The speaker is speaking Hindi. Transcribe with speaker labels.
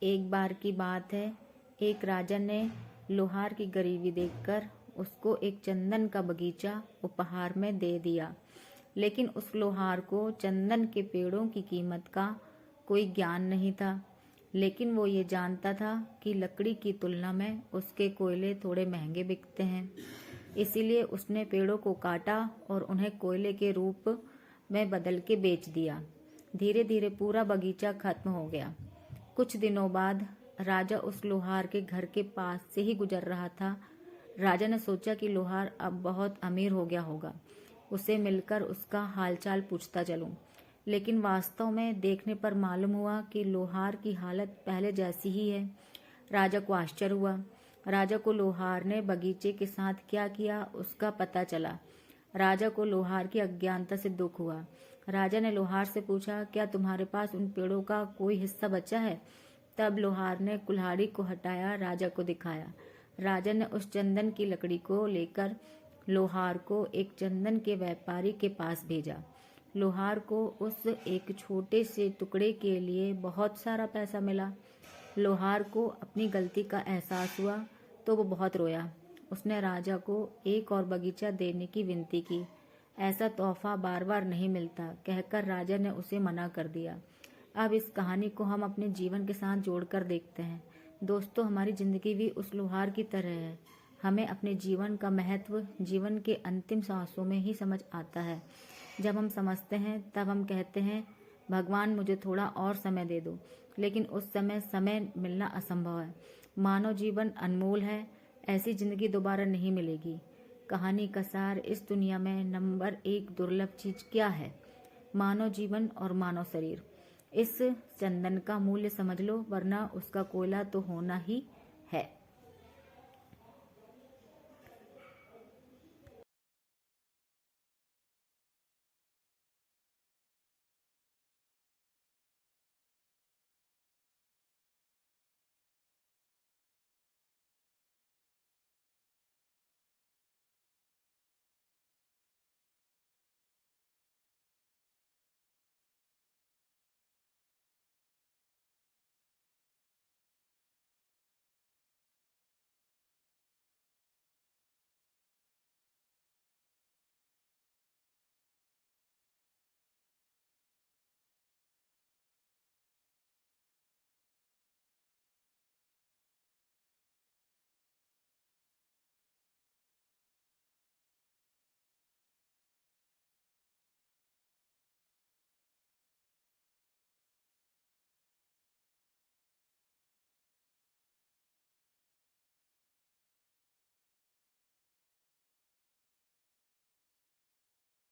Speaker 1: एक बार की बात है, एक राजा ने लोहार की गरीबी देखकर उसको एक चंदन का बगीचा उपहार में दे दिया। लेकिन उस लोहार को चंदन के पेड़ों की कीमत का कोई ज्ञान नहीं था। लेकिन वो ये जानता था कि लकड़ी की तुलना में उसके कोयले थोड़े महंगे बिकते हैं। इसीलिए उसने पेड़ों को काटा और उन्हें कोयले के रूप में बदल के बेच दिया। धीरे धीरे पूरा बगीचा खत्म हो गया। कुछ दिनों बाद राजा उस लोहार के घर के पास से ही गुजर रहा था। राजा ने सोचा कि लोहार अब बहुत अमीर हो गया होगा, उसे मिलकर उसका हालचाल पूछता चलूं। लेकिन वास्तव में देखने पर मालूम हुआ कि लोहार की हालत पहले जैसी ही है। राजा को आश्चर्य हुआ। राजा को लोहार ने बगीचे के साथ क्या किया उसका पता चला। राजा को लोहार की अज्ञानता से दुख हुआ। राजा ने लोहार से पूछा, क्या तुम्हारे पास उन पेड़ों का कोई हिस्सा बचा है? तब लोहार ने कुल्हाड़ी को हटाया, राजा को दिखाया। राजा ने उस चंदन की लकड़ी को लेकर लोहार को एक चंदन के व्यापारी के पास भेजा। लोहार को उस एक छोटे से टुकड़े के लिए बहुत सारा पैसा मिला। लोहार को अपनी गलती का एहसास हुआ तो वो बहुत रोया। उसने राजा को एक और बगीचा देने की विनती की। ऐसा तोहफा बार बार नहीं मिलता कहकर राजा ने उसे मना कर दिया। अब इस कहानी को हम अपने जीवन के साथ जोड़कर देखते हैं। दोस्तों, हमारी जिंदगी भी उस लोहार की तरह है। हमें अपने जीवन का महत्व जीवन के अंतिम सांसों में ही समझ आता है। जब हम समझते हैं तब हम कहते हैं, भगवान मुझे थोड़ा और समय दे दो। लेकिन उस समय मिलना असंभव है। मानव जीवन अनमोल है, ऐसी जिंदगी दोबारा नहीं मिलेगी। कहानी का सार, इस दुनिया में नंबर 1 दुर्लभ चीज क्या है? मानव जीवन और मानव शरीर। इस चंदन का मूल्य समझ लो, वरना उसका कोयला तो होना ही है।